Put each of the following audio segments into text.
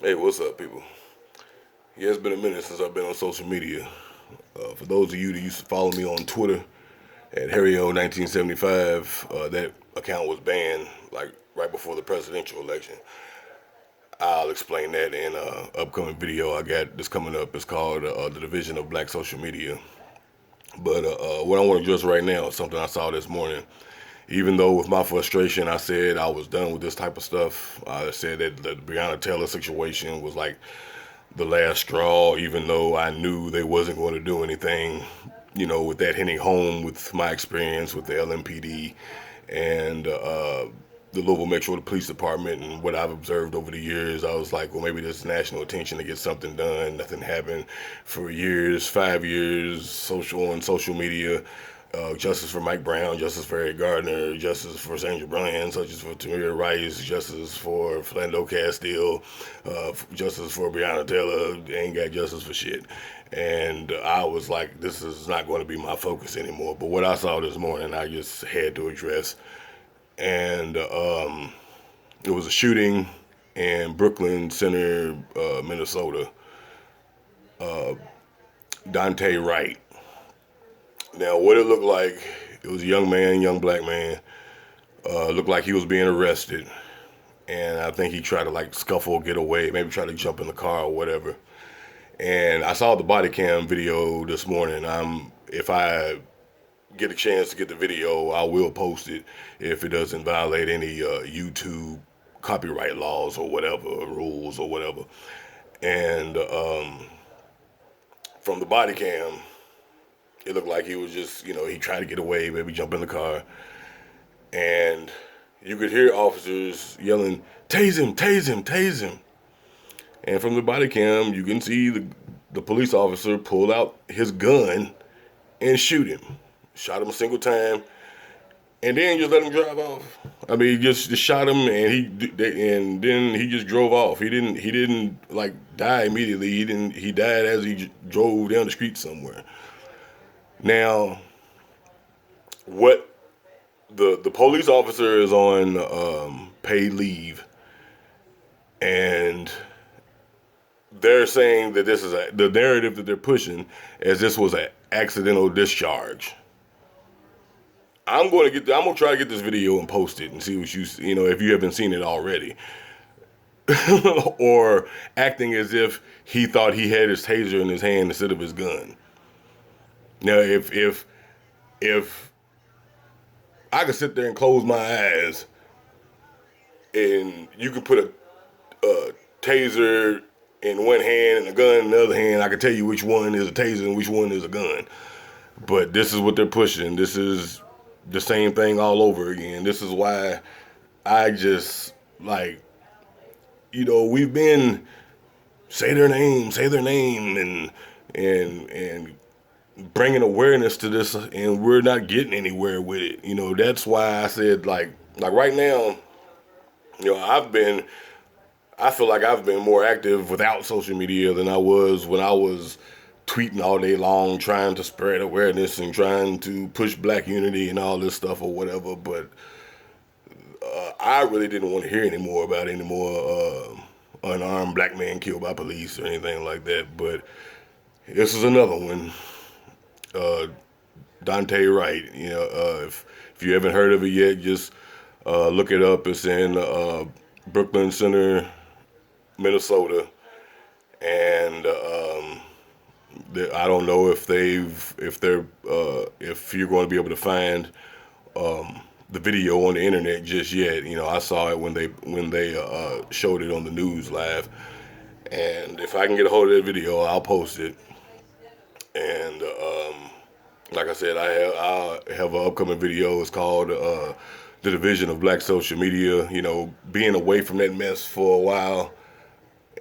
Hey, what's up, people? Yeah, it's been a minute since I've been on social media. For those of you that used to follow me on Twitter at Harryo1975, that account was banned like right before the presidential election. I'll explain that in an upcoming video I got that's coming up. It's called The Division of Black Social Media. But what I want to address right now is something I saw this morning. Even though with my frustration, I said I was done with this type of stuff. I said that the Breonna Taylor situation was like the last straw, even though I knew they wasn't going to do anything, with that hitting home with my experience with the LMPD and the Louisville Metro Police Department and what I've observed over the years. I was like, well, maybe there's national attention to get something done. Nothing happened for years, 5 years, on social media. Justice for Mike Brown, justice for Eric Gardner, justice for Sandra Bland, justice for Tamir Rice, justice for Philando Castile, justice for Breonna Taylor. Ain't got justice for shit. And I was like, this is not going to be my focus anymore. But what I saw this morning, I just had to address. And it was a shooting in Brooklyn Center, Minnesota. Duante Wright. Now, what it looked like, it was a young man, young black man. Looked like he was being arrested, and I think he tried to like scuffle, get away, maybe try to jump in the car or whatever. And I saw the body cam video this morning. If I get a chance to get the video, I will post it if it doesn't violate any YouTube copyright laws or whatever, rules or whatever. And from the body cam, it looked like he was just, he tried to get away, maybe jump in the car, and you could hear officers yelling, "Tase him, tase him, tase him." And from the body cam, you can see the police officer pull out his gun and shoot him. Shot him a single time, and then just let him drive off. I mean, just shot him, and then he just drove off. He didn't like die immediately. He died as he drove down the street somewhere. Now, what the police officer is on paid leave, and they're saying that the narrative that they're pushing as this was an accidental discharge. I'm gonna try to get this video and post it and see what if you haven't seen it already, or acting as if he thought he had his taser in his hand instead of his gun. Now, if I could sit there and close my eyes, and you could put a taser in one hand and a gun in the other hand, I could tell you which one is a taser and which one is a gun. But this is what they're pushing. This is the same thing all over again. This is why I just like, we've been say their name, and bringing awareness to this, and we're not getting anywhere with it. That's why I said like right now, I feel like I've been more active without social media than I was when I was tweeting all day long, trying to spread awareness and trying to push black unity and all this stuff or whatever. But I really didn't want to hear any more about any more unarmed black man killed by police or anything like that. But this is another one. Duante Wright. If you haven't heard of it yet, just look it up. It's in Brooklyn Center, Minnesota, and I don't know if you're going to be able to find the video on the internet just yet. I saw it when they showed it on the news live, and if I can get a hold of that video, I'll post it. And like I said, I have an upcoming video. It's called "The Division of Black Social Media." Being away from that mess for a while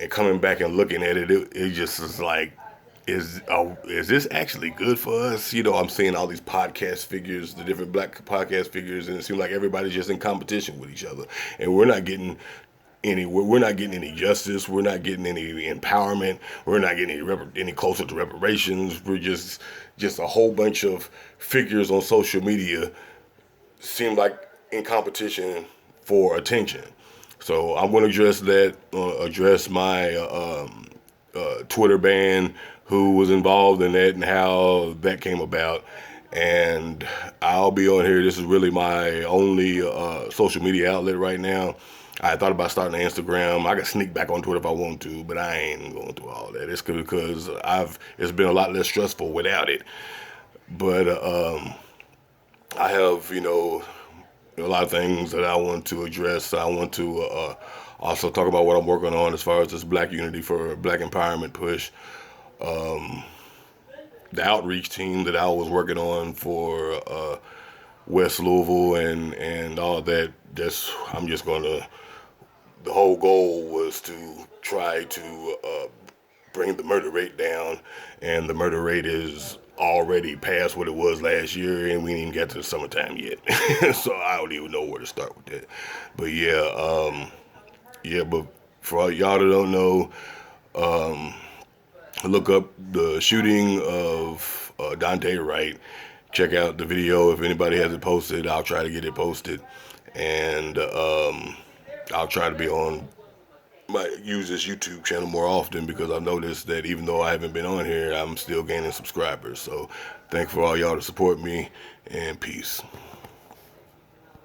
and coming back and looking at it, it just is like, is this actually good for us? I'm seeing all these podcast figures, the different black podcast figures, and it seems like everybody's just in competition with each other, and we're not getting any justice. We're not getting any empowerment. We're not getting any closer to reparations. We're just a whole bunch of figures on social media seem like in competition for attention. So I'm going to address that, address my Twitter ban, who was involved in that and how that came about. And I'll be on here. This is really my only social media outlet right now. I thought about starting an Instagram. I can sneak back on Twitter if I want to, but I ain't going through all that. It's because it's been a lot less stressful without it. But I have, a lot of things that I want to address. I want to also talk about what I'm working on as far as this Black Unity for Black Empowerment push. The outreach team that I was working on for West Louisville and all that. I'm just gonna. The whole goal was to try to bring the murder rate down, and the murder rate is already past what it was last year, and we ain't even got to the summertime yet. So I don't even know where to start with that. But yeah. But for all y'all that don't know, look up the shooting of Duante Wright. Check out the video. If anybody has it posted, I'll try to get it posted, and I'll try to be on use this YouTube channel more often, because I've noticed that even though I haven't been on here, I'm still gaining subscribers. So thank for all y'all to support me, and peace.